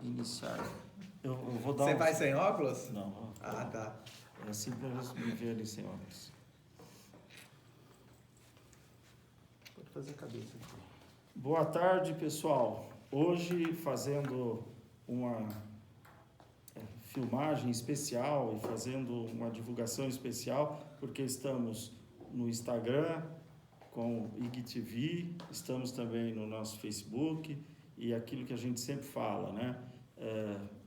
iniciar. Eu vou dar Você vai sem óculos? Não. Ah, tá. É assim para eles me verem sem óculos. Pode fazer a cabeça aqui. Boa tarde, pessoal. Hoje fazendo uma filmagem especial e fazendo uma divulgação especial, porque estamos no Instagram com o IGTV, estamos também no nosso Facebook e aquilo que a gente sempre fala, né?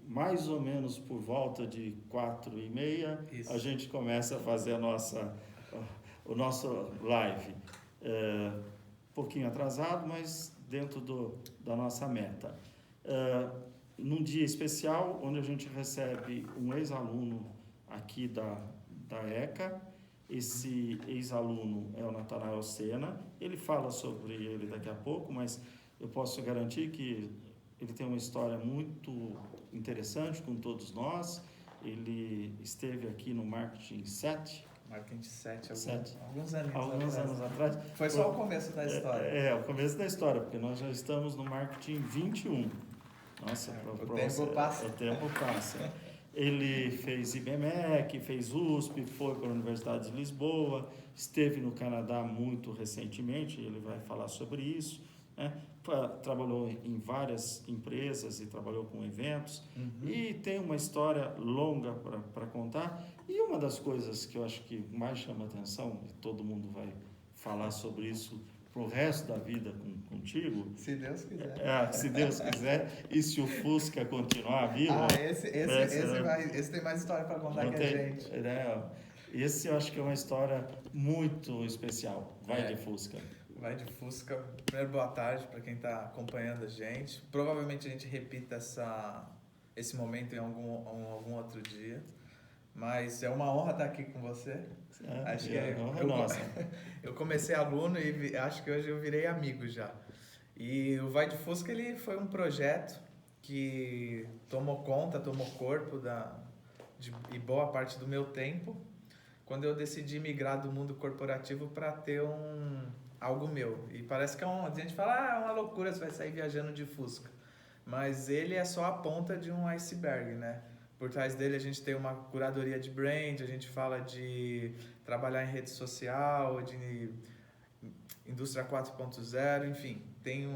Mais ou menos por volta de 4h30, a gente começa a fazer o nosso live. Um pouquinho atrasado, mas dentro da nossa meta. Num dia especial, onde a gente recebe um ex-aluno aqui da ECA. Esse ex-aluno é o Natanael Sena. Ele fala sobre ele daqui a pouco, mas eu posso garantir que ele tem uma história muito interessante com todos nós. Ele esteve aqui no Marketing 7. Marketing 7, alguns anos atrás. Foi só o começo da história. O começo da história, porque nós já estamos no Marketing 21. Nossa, o tempo passa. Ele fez IBMEC, fez USP, foi para a Universidade de Lisboa, esteve no Canadá muito recentemente, ele vai falar sobre isso, né? Trabalhou em várias empresas e trabalhou com eventos, e tem uma história longa para contar. E uma das coisas que eu acho que mais chama atenção, e todo mundo vai falar sobre isso pro resto da vida contigo. Se Deus quiser. Se Deus quiser. E se o Fusca continuar vivo. Esse tem mais história para contar que a gente. Esse eu acho que é uma história muito especial. Vai de Fusca. Vai de Fusca. Primeiro, boa tarde para quem está acompanhando a gente. Provavelmente a gente repita esse momento em algum outro dia. Mas é uma honra estar aqui com você. Acho que eu comecei aluno e acho que hoje eu virei amigo já. E o Vai de Fusca ele foi um projeto que tomou corpo e boa parte do meu tempo, quando eu decidi migrar do mundo corporativo para ter algo meu. E parece que a gente fala, é uma loucura, você vai sair viajando de Fusca. Mas ele é só a ponta de um iceberg, né? Por trás dele a gente tem uma curadoria de brand, a gente fala de trabalhar em rede social, de indústria 4.0, enfim, tem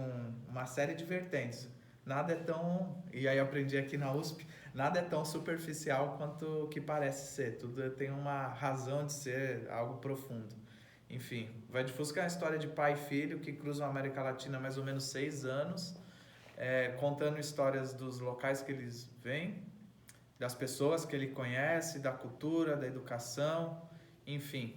uma série de vertentes. Nada é tão, e aí eu aprendi aqui na USP, nada é tão superficial quanto o que parece ser. Tudo tem uma razão de ser, algo profundo. Enfim, Vai de Fusca é uma história de pai e filho que cruzam a América Latina há mais ou menos 6 anos, contando histórias dos locais que eles vêm, das pessoas que ele conhece, da cultura, da educação, enfim.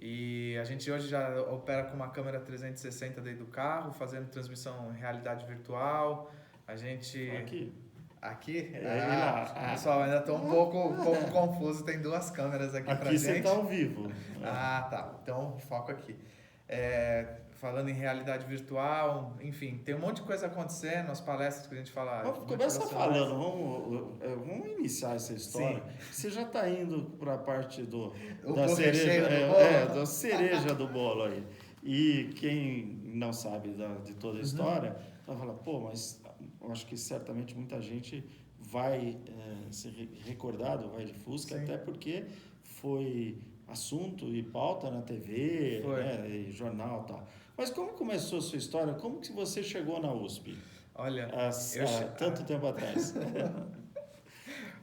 E a gente hoje já opera com uma câmera 360 dentro do carro, fazendo transmissão em realidade virtual. A gente... Aqui? Pessoal, ainda estou um pouco confuso, tem 2 câmeras aqui pra gente. Aqui você está ao vivo. Tá. Então, foco aqui. Falando em realidade virtual, enfim, tem um monte de coisa acontecendo, as palestras que a gente fala... Começa falando, vamos iniciar essa história. Sim. Você já está indo para a parte da cereja do bolo aí. E quem não sabe de toda a história, vai falar, mas eu acho que certamente muita gente vai se recordar do Vai de Fusca, até porque foi assunto e pauta na TV, e jornal e tal. Mas como começou a sua história? Como que você chegou na USP? Olha, tanto tempo atrás.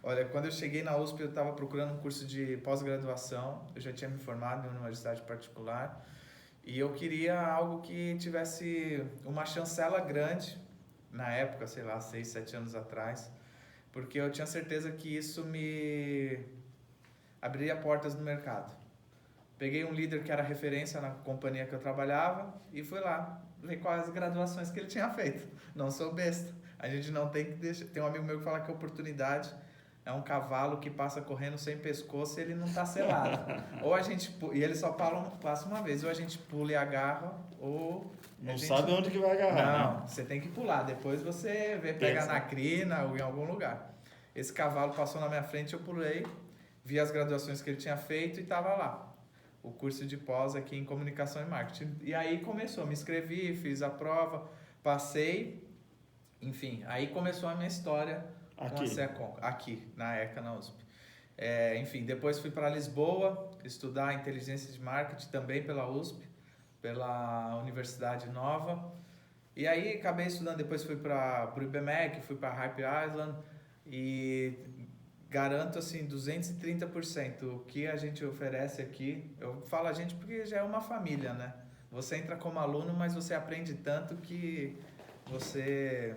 Olha, quando eu cheguei na USP, eu estava procurando um curso de pós-graduação. Eu já tinha me formado em uma universidade particular e eu queria algo que tivesse uma chancela grande na época, sei lá, 6, 7 anos atrás, porque eu tinha certeza que isso me abriria portas no mercado. Peguei um líder que era referência na companhia que eu trabalhava e fui lá ver quais graduações que ele tinha feito. Não sou besta. A gente não tem que deixar... Tem um amigo meu que fala que a oportunidade é um cavalo que passa correndo sem pescoço e ele não está selado. Ou a gente... E ele só passa uma vez. Ou a gente pula e agarra, ou... Não sabe onde que vai agarrar. Não, você tem que pular. Depois você pega na crina ou em algum lugar. Esse cavalo passou na minha frente, eu pulei, vi as graduações que ele tinha feito e estava lá. O curso de pós aqui em Comunicação e Marketing. E aí começou, me inscrevi, fiz a prova, passei. Enfim, aí começou a minha história com a SECOM, aqui, na ECA, na USP. Enfim, depois fui para Lisboa estudar inteligência de marketing também pela USP, pela Universidade Nova. E aí acabei estudando, depois fui para o IBMEC, fui para Hype Island e garanto assim 230% o que a gente oferece aqui. Eu falo a gente porque já é uma família, né? Você entra como aluno, mas você aprende tanto que você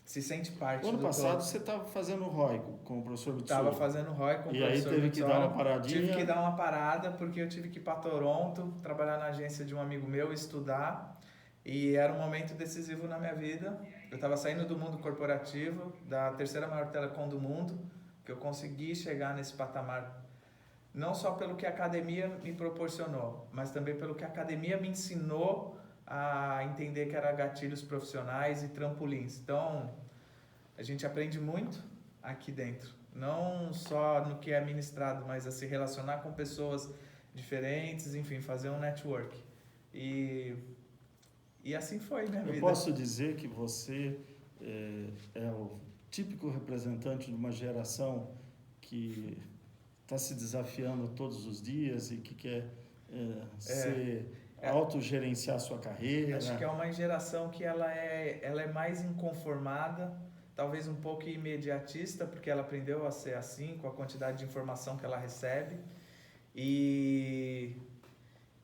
se sente parte do ano passado todo. você estava fazendo ROI com o professor Mitsuru. Estava fazendo ROI com o e professor aí teve Mitsuru. que dar uma paradinha. Tive que dar uma parada porque eu tive que ir para Toronto, trabalhar na agência de um amigo meu, estudar. E era um momento decisivo na minha vida. Eu estava saindo do mundo corporativo, da terceira maior telecom do mundo, que eu consegui chegar nesse patamar não só pelo que a academia me proporcionou, mas também pelo que a academia me ensinou a entender que era gatilhos profissionais e trampolins. Então, a gente aprende muito aqui dentro, não só no que é ministrado, mas a se relacionar com pessoas diferentes, enfim, fazer um network. E assim foi minha vida. Eu posso dizer que você é o típico representante de uma geração que está se desafiando todos os dias e que quer autogerenciar sua carreira. Acho que é uma geração que ela é mais inconformada, talvez um pouco imediatista, porque ela aprendeu a ser assim, com a quantidade de informação que ela recebe. E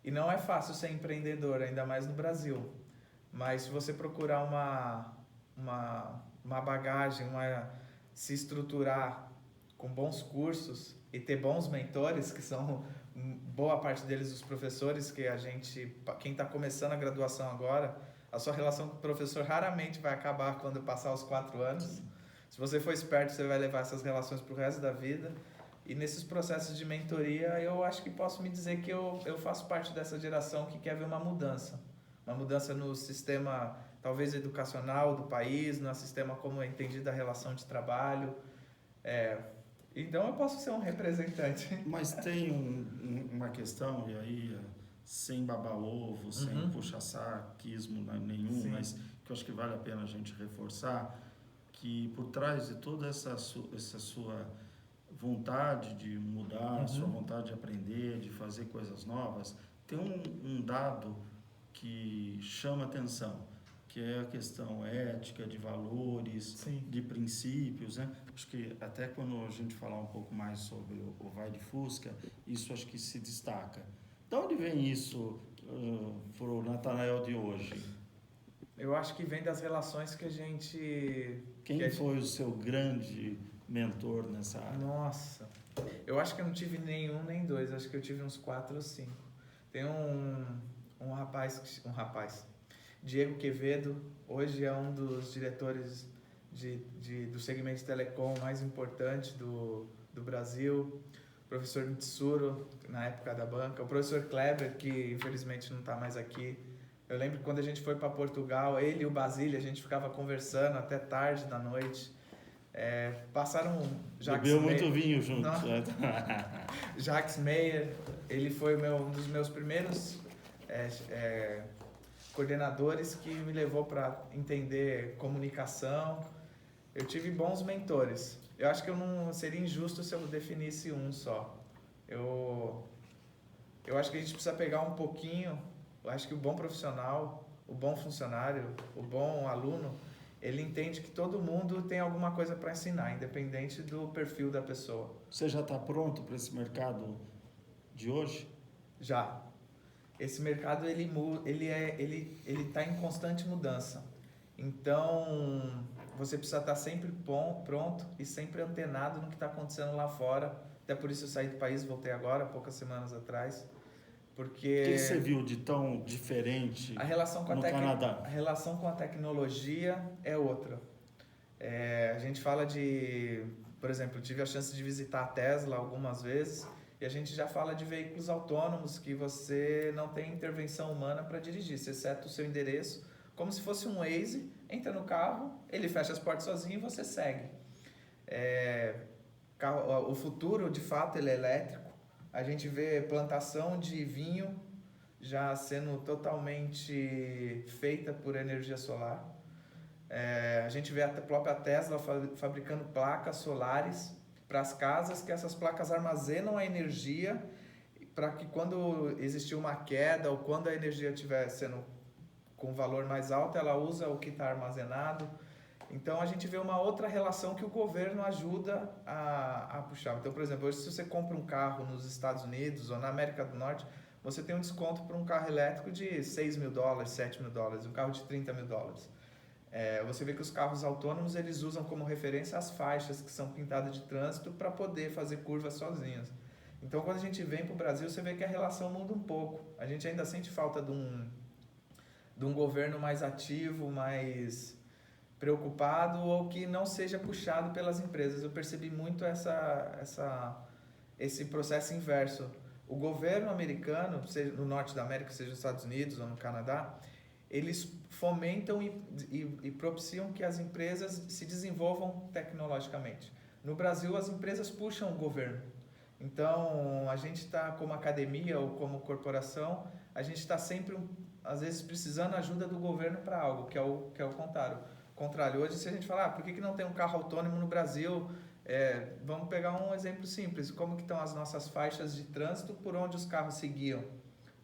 não é fácil ser empreendedor, ainda mais no Brasil. Mas se você procurar uma bagagem, se estruturar com bons cursos e ter bons mentores, que são boa parte deles os professores, que quem está começando a graduação agora, a sua relação com o professor raramente vai acabar quando passar os 4 anos. Se você for esperto, você vai levar essas relações para o resto da vida. E nesses processos de mentoria, eu acho que posso me dizer que eu faço parte dessa geração que quer ver uma mudança no sistema, talvez educacional do país, no sistema como é entendida a relação de trabalho. Então eu posso ser um representante. Mas tem uma questão, e aí sem babar ovo, sem puxa-saquismo nenhum, Sim. mas que eu acho que vale a pena a gente reforçar, que por trás de toda essa sua vontade de mudar, sua vontade de aprender, de fazer coisas novas, tem um dado que chama atenção, que é a questão ética, de valores, Sim. de princípios, né? Acho que até quando a gente falar um pouco mais sobre o Vai de Fusca, isso acho que se destaca. De onde vem isso para o Natanael de hoje? Eu acho que vem das relações que a gente... Quem foi o seu grande mentor nessa área? Nossa, eu acho que eu não tive nenhum nem dois, acho que eu tive uns 4 ou 5. Tem um rapaz, Diego Quevedo, hoje é um dos diretores do segmento de telecom mais importante do Brasil. O professor Mitsuru, na época da banca. O professor Kleber, que infelizmente não está mais aqui. Eu lembro que quando a gente foi para Portugal, ele e o Basílio, a gente ficava conversando até tarde da noite. Passaram Bebeu muito vinho junto. Jacques Meyer, ele foi um dos meus primeiros coordenadores que me levou para entender comunicação. Eu tive bons mentores. Eu acho que eu não seria injusto se eu definisse um só. Eu acho que a gente precisa pegar um pouquinho. Eu acho que o bom profissional, o bom funcionário, o bom aluno, ele entende que todo mundo tem alguma coisa para ensinar, independente do perfil da pessoa. Você já está pronto para esse mercado de hoje? Já. Esse mercado ele está em constante mudança. Então, você precisa estar sempre pronto e sempre antenado no que está acontecendo lá fora. Até por isso eu saí do país, voltei agora, poucas semanas atrás. Porque o que você viu de tão diferente no Canadá? A relação com a tecnologia é outra. A gente fala por exemplo, eu tive a chance de visitar a Tesla algumas vezes e a gente já fala de veículos autônomos que você não tem intervenção humana para dirigir, você seta o seu endereço como se fosse um Waze, entra no carro, ele fecha as portas sozinho e você segue. O futuro, de fato, ele é elétrico. A gente vê plantação de vinho já sendo totalmente feita por energia solar. A gente vê a própria Tesla fabricando placas solares para as casas, que essas placas armazenam a energia para que quando existir uma queda ou quando a energia estiver sendo com valor mais alto, ela usa o que está armazenado. Então a gente vê uma outra relação que o governo ajuda a puxar. Então, por exemplo, hoje se você compra um carro nos Estados Unidos ou na América do Norte, você tem um desconto para um carro elétrico de $6 mil, $7 mil, um carro de $30 mil. Você vê que os carros autônomos eles usam como referência as faixas que são pintadas de trânsito para poder fazer curvas sozinhas. Então, quando a gente vem para o Brasil, você vê que a relação muda um pouco. A gente ainda sente falta de um governo mais ativo, mais preocupado ou que não seja puxado pelas empresas. Eu percebi muito esse processo inverso. O governo americano, seja no norte da América, seja nos Estados Unidos ou no Canadá, eles fomentam e propiciam que as empresas se desenvolvam tecnologicamente. No Brasil, as empresas puxam o governo. Então, a gente está como academia ou como corporação, a gente está sempre, às vezes, precisando ajuda do governo para algo, que é o contrário. Hoje, se a gente falar, por que não tem um carro autônomo no Brasil? Vamos pegar um exemplo simples, como que estão as nossas faixas de trânsito por onde os carros seguiam,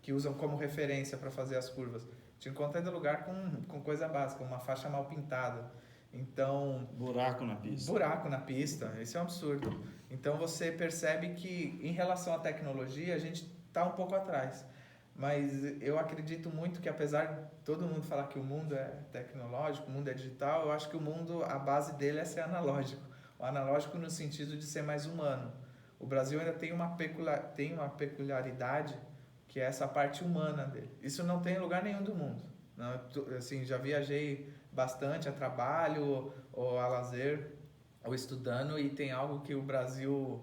que usam como referência para fazer as curvas. Te encontra ainda lugar com coisa básica, uma faixa mal pintada. Então, buraco na pista. Buraco na pista, isso é um absurdo. Então você percebe que em relação à tecnologia a gente está um pouco atrás. Mas eu acredito muito que apesar de todo mundo falar que o mundo é tecnológico, o mundo é digital, eu acho que o mundo, a base dele é ser analógico. O analógico no sentido de ser mais humano. O Brasil ainda tem uma peculiaridade que é essa parte humana dele. Isso não tem em lugar nenhum do mundo. Não, assim, já viajei bastante a trabalho ou a lazer ou estudando e tem algo que o Brasil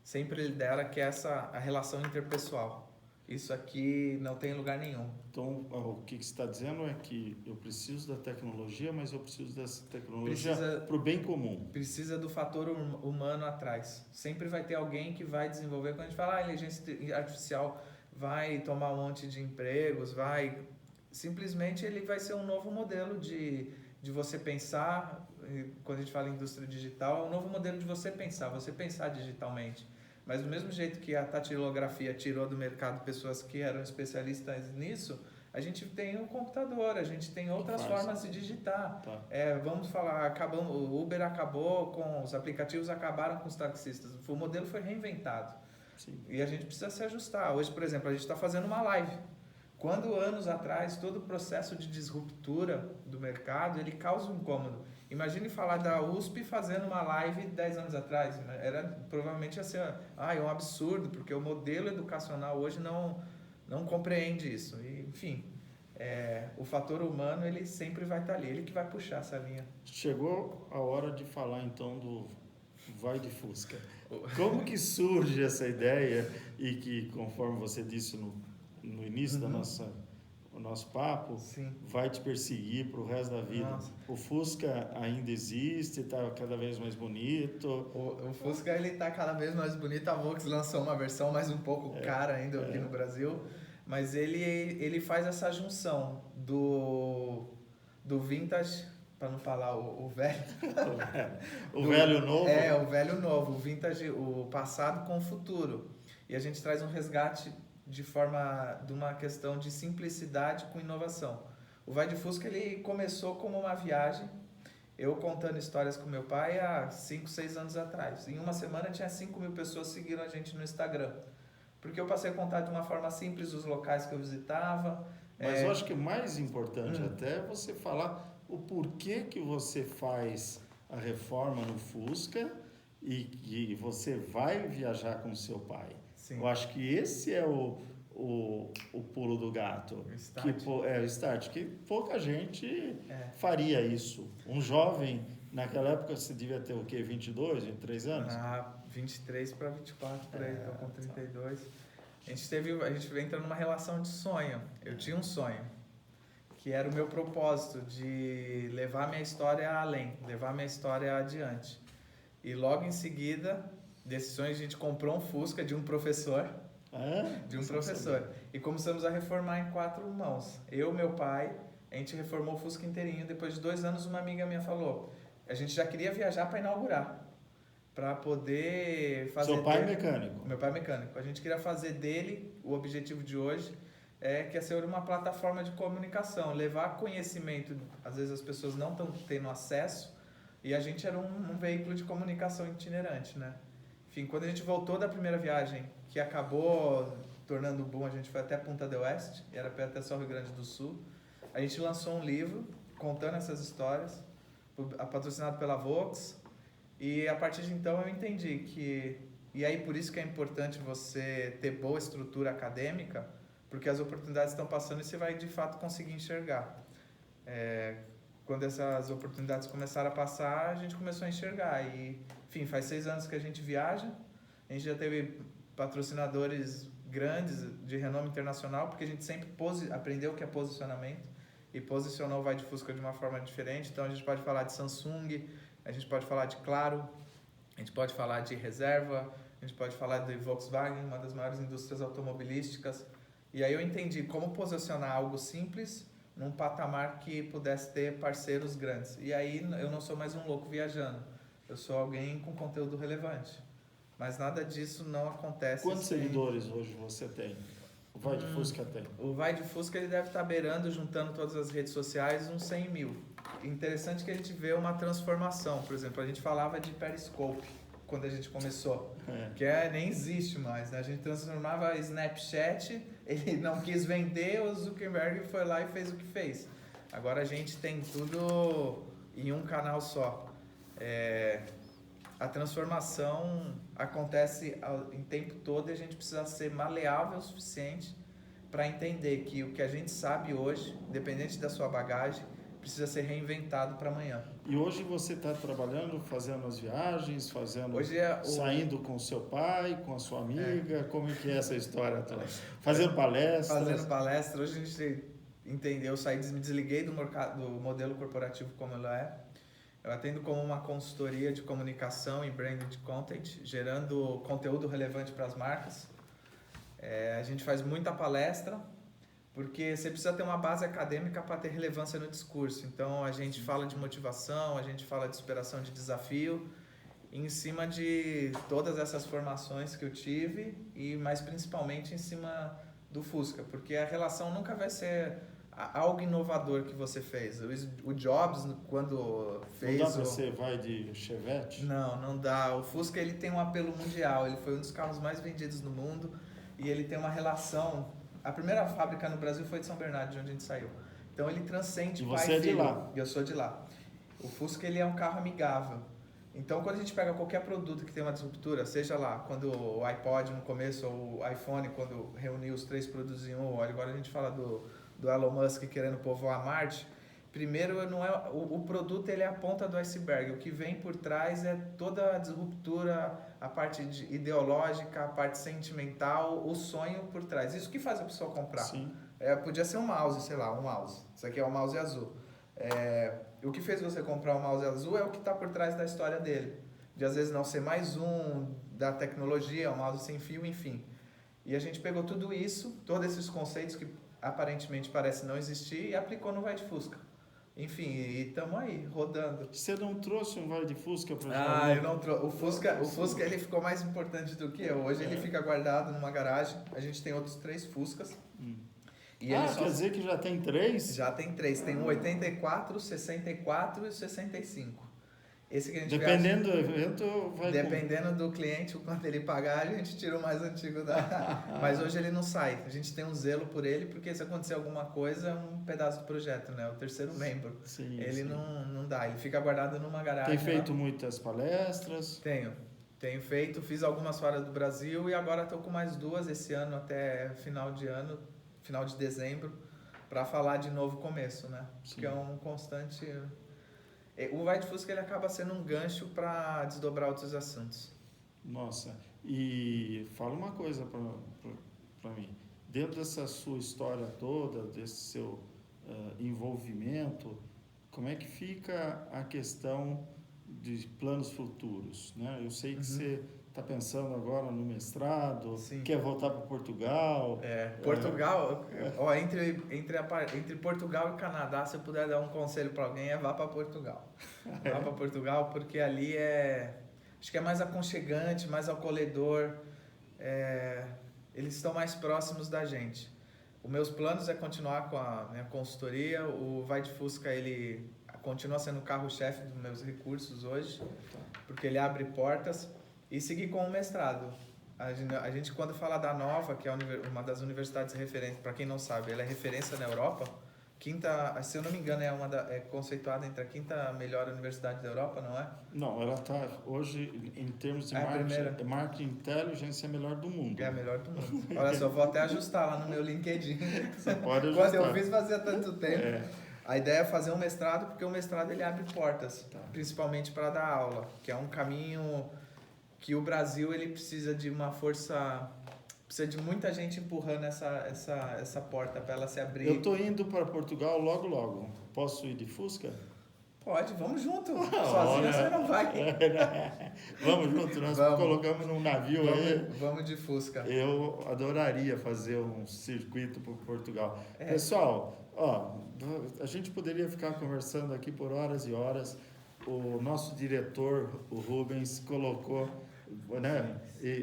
sempre lidera, que é a relação interpessoal. Isso aqui não tem lugar nenhum. Então, o que você está dizendo é que eu preciso da tecnologia, mas eu preciso dessa tecnologia para o bem comum. Precisa do fator humano atrás. Sempre vai ter alguém que vai desenvolver. Quando a gente fala, a inteligência artificial vai tomar um monte de empregos, simplesmente ele vai ser um novo modelo de você pensar. Quando a gente fala em indústria digital, é um novo modelo de você pensar digitalmente. Mas do mesmo jeito que a tatilografia tirou do mercado pessoas que eram especialistas nisso, a gente tem o computador, a gente tem outras formas de digitar. Tá. Vamos falar, o Uber acabou os aplicativos acabaram com os taxistas. O modelo foi reinventado. Sim. E a gente precisa se ajustar. Hoje, por exemplo, a gente está fazendo uma live. Quando anos atrás, todo o processo de disruptura do mercado, ele causa um incômodo. Imagine falar da USP fazendo uma live 10 anos atrás. Provavelmente ia ser um absurdo, porque o modelo educacional hoje não compreende isso. E, enfim, o fator humano ele sempre vai estar ali, ele que vai puxar essa linha. Chegou a hora de falar então do Vai de Fusca. Como que surge essa ideia e que, conforme você disse no início do nosso papo, Sim. vai te perseguir para o resto da vida? Nossa. O Fusca ainda existe, está cada vez mais bonito. O Fusca está cada vez mais bonito. A Volks lançou uma versão mais um pouco cara ainda aqui no Brasil, mas ele faz essa junção do vintage, para não falar o velho. O velho novo? O velho novo, o vintage, o passado com o futuro. E a gente traz um resgate de uma questão de simplicidade com inovação. O Vai de Fusca ele começou como uma viagem, eu contando histórias com meu pai há 5, 6 anos atrás. Em uma semana tinha 5 mil pessoas seguindo a gente no Instagram. Porque eu passei a contar de uma forma simples os locais que eu visitava. Mas eu acho que o mais importante até é você falar o porquê que você faz a reforma no Fusca e que você vai viajar com seu pai. Sim. Eu acho que esse é o pulo do gato. O start. O start, que pouca gente faria isso. Um jovem, naquela época você devia ter o quê? 22, 23 anos? 23 para 24, por aí, estou com 32. A gente entra numa relação de sonho. Eu tinha um sonho, que era o meu propósito de levar minha história além, levar minha história adiante. E logo em seguida, desse sonho, a gente comprou um Fusca de um professor. E começamos a reformar em 4 mãos. Eu, meu pai, a gente reformou o Fusca inteirinho. Depois de 2 anos, uma amiga minha falou, a gente já queria viajar para inaugurar, para poder fazer... Seu pai é mecânico? Meu pai é mecânico. A gente queria fazer dele, o objetivo de hoje, que é ser uma plataforma de comunicação, levar conhecimento, às vezes as pessoas não estão tendo acesso, e a gente era um veículo de comunicação itinerante, né? Enfim, quando a gente voltou da primeira viagem, que acabou tornando boom, a gente foi até Punta del Este, e era até só Rio Grande do Sul, a gente lançou um livro contando essas histórias, patrocinado pela Vox, e a partir de então eu entendi que, e aí por isso que é importante você ter boa estrutura acadêmica, porque as oportunidades estão passando e você vai de fato conseguir enxergar. Quando essas oportunidades começaram a passar, a gente começou a enxergar. E, enfim, faz 6 anos que a gente viaja, a gente já teve patrocinadores grandes de renome internacional, porque a gente sempre aprendeu o que é posicionamento e posicionou o Vai de Fusca de uma forma diferente. Então a gente pode falar de Samsung, a gente pode falar de Claro, a gente pode falar de Reserva, a gente pode falar de Volkswagen, uma das maiores indústrias automobilísticas. E aí eu entendi como posicionar algo simples num patamar que pudesse ter parceiros grandes. E aí eu não sou mais um louco viajando, eu sou alguém com conteúdo relevante. Mas nada disso não acontece. Quantos seguidores hoje você tem? O Vai de Fusca tem? O Vai de Fusca ele deve estar beirando, juntando todas as redes sociais, uns 100 mil. Interessante que a gente vê uma transformação. Por exemplo, a gente falava de Periscope quando a gente começou, que nem existe mais, né? A gente transformava Snapchat, ele não quis vender, o Zuckerberg foi lá e fez o que fez. Agora a gente tem tudo em um canal só. A transformação acontece em tempo todo e a gente precisa ser maleável o suficiente para entender que o que a gente sabe hoje, independente da sua bagagem, precisa ser reinventado para amanhã. E hoje você está trabalhando, fazendo as viagens, saindo com o seu pai, com a sua amiga, como é que é essa história toda? Fazendo palestras? Fazendo palestra. Hoje a gente entendeu, me desliguei do modelo corporativo como ele é. Eu atendo como uma consultoria de comunicação e branding de content, gerando conteúdo relevante para as marcas. A gente faz muita palestra, porque você precisa ter uma base acadêmica para ter relevância no discurso. Então, a gente fala de motivação, a gente fala de superação de desafio, em cima de todas essas formações que eu tive e, mais principalmente, em cima do Fusca, porque a relação nunca vai ser algo inovador que você fez. O Jobs, quando fez... Não dá para ser Vai de Chevette? Não dá. O Fusca ele tem um apelo mundial, ele foi um dos carros mais vendidos no mundo e ele tem uma relação... A primeira fábrica no Brasil foi de São Bernardo, de onde a gente saiu. Então ele transcende pai e filho. E você é de lá? Eu sou de lá. O Fusca ele é um carro amigável. Então quando a gente pega qualquer produto que tem uma disruptura, seja lá quando o iPod no começo ou o iPhone quando reuniu os 3 produtos em um, agora a gente fala do Elon Musk querendo povoar Marte. Primeiro, não é o produto, ele é a ponta do iceberg. O que vem por trás é toda a disruptura, a parte ideológica, a parte sentimental, o sonho por trás. Isso que faz a pessoa comprar. Sim. Podia ser um mouse, sei lá, um mouse. Isso aqui é um mouse azul. O que fez você comprar um mouse azul é o que está por trás da história dele. De às vezes não ser mais um da tecnologia, um mouse sem fio, enfim. E a gente pegou tudo isso, todos esses conceitos que aparentemente parecem não existir e aplicou no Vai de Fusca. Enfim, e estamos aí, rodando. Você não trouxe um Vai de Fusca para eu não trouxe. O Fusca ele ficou mais importante do que eu. Hoje ele fica guardado numa garagem. A gente tem outros 3 Fuscas. E quer dizer que já tem 3? Já tem 3. Tem um 84, 64 e 65. Esse que a gente dependendo do evento, dependendo do cliente, o quanto ele pagar, a gente tira o mais antigo Mas hoje ele não sai. A gente tem um zelo por ele, porque se acontecer alguma coisa, é um pedaço do projeto, né? O terceiro membro. Sim, ele não dá, ele fica guardado numa garagem. Tem feito muitas palestras? Tenho feito, fiz algumas fora do Brasil e agora estou com mais 2 esse ano até final de dezembro, para falar de novo começo, né? Sim. Que é um constante... O Vai de Fusca ele acaba sendo um gancho para desdobrar outros assuntos. Nossa, e fala uma coisa para mim. Dentro dessa sua história toda, desse seu envolvimento, como é que fica a questão de planos futuros, né? Eu sei que você está pensando agora no mestrado, Sim. quer voltar para Portugal. Portugal, ó, entre Portugal e Canadá, se eu puder dar um conselho para alguém, vá para Portugal. Vá para Portugal, porque ali acho que é mais aconchegante, mais acolhedor, eles estão mais próximos da gente. Os meus planos é continuar com a minha consultoria, o Vai de Fusca, ele continua sendo o carro-chefe dos meus recursos hoje, porque ele abre portas, e seguir com o mestrado. A gente quando fala da Nova, que é uma das universidades referentes, para quem não sabe, ela é referência na Europa, se eu não me engano, é conceituada entre a quinta melhor universidade da Europa, não é? Não, ela está hoje, em termos de marketing intelligence, é a melhor do mundo. É a melhor do mundo. Olha só, vou até ajustar lá no meu LinkedIn. Você pode ajustar. Quando eu fiz fazia tanto tempo. A ideia é fazer um mestrado, porque o mestrado ele abre portas, principalmente para dar aula, que é um caminho que o Brasil ele precisa de uma força, precisa de muita gente empurrando essa porta para ela se abrir. Eu estou indo para Portugal logo. Posso ir de Fusca? Pode, vamos junto. Sozinho você não vai. Vamos junto, nós colocamos num navio aí. Vamos de Fusca. Eu adoraria fazer um circuito por Portugal. Pessoal, a gente poderia ficar conversando aqui por horas e horas. O nosso diretor, o Rubens, colocou, né,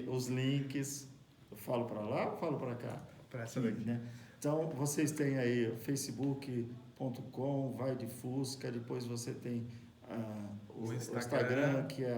os links. Eu falo para lá ou falo para cá? Para essa daqui. Né? Então, vocês têm aí o facebook.com, Vai de Fusca, depois você tem o Instagram, que é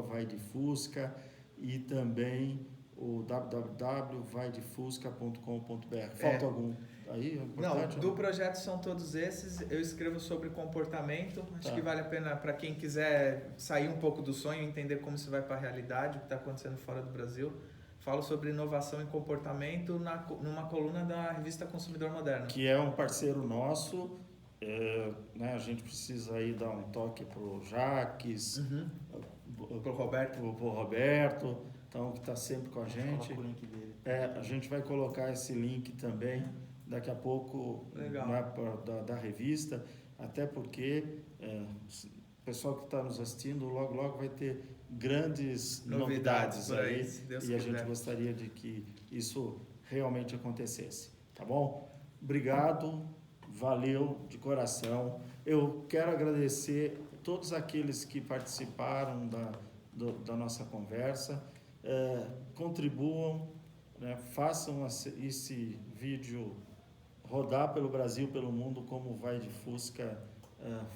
@vaidefusca, e também o www.vaidefusca.com.br. Falta algum aí? Não, do projeto são todos esses. Eu escrevo sobre comportamento. Acho que vale a pena para quem quiser sair um pouco do sonho e entender como isso vai para a realidade, o que está acontecendo fora do Brasil. Falo sobre inovação e comportamento numa coluna da revista Consumidor Moderno. Que é um parceiro nosso. Né, a gente precisa aí dar um toque pro Jaques, pro Roberto, então, que está sempre com a gente. Coloca o link dele. A gente vai colocar esse link também daqui a pouco, né, da revista, até porque o pessoal que está nos assistindo logo vai ter grandes novidades aí, e a gente gostaria de que isso realmente acontecesse, tá bom? Obrigado, valeu de coração. Eu quero agradecer todos aqueles que participaram da nossa conversa. Contribuam, né, façam esse vídeo rodar pelo Brasil, pelo mundo, como o Vai de Fusca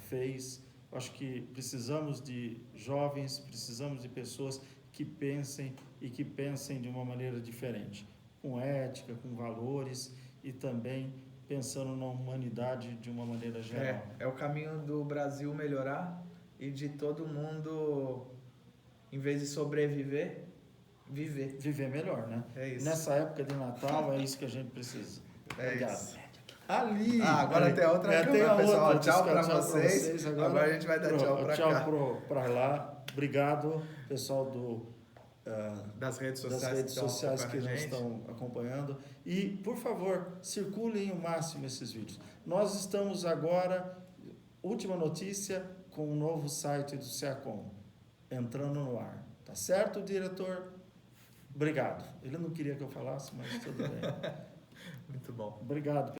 fez. Acho que precisamos de jovens, precisamos de pessoas que pensem de uma maneira diferente, com ética, com valores e também pensando na humanidade de uma maneira geral. É o caminho do Brasil melhorar e de todo mundo, em vez de sobreviver, viver melhor, né? É isso. Nessa época de Natal é isso que a gente precisa. Obrigado. Isso. Ali. Agora tem outra câmera, pessoal. Tchau para vocês. Agora a gente vai dar tchau para cá. Tchau para lá. Obrigado, pessoal das redes sociais que nos estão acompanhando. E, por favor, circulem o máximo esses vídeos. Nós estamos agora, última notícia, com o novo site do SEACOM entrando no ar. Tá certo, diretor? Obrigado. Ele não queria que eu falasse, mas tudo bem. Muito bom. Obrigado.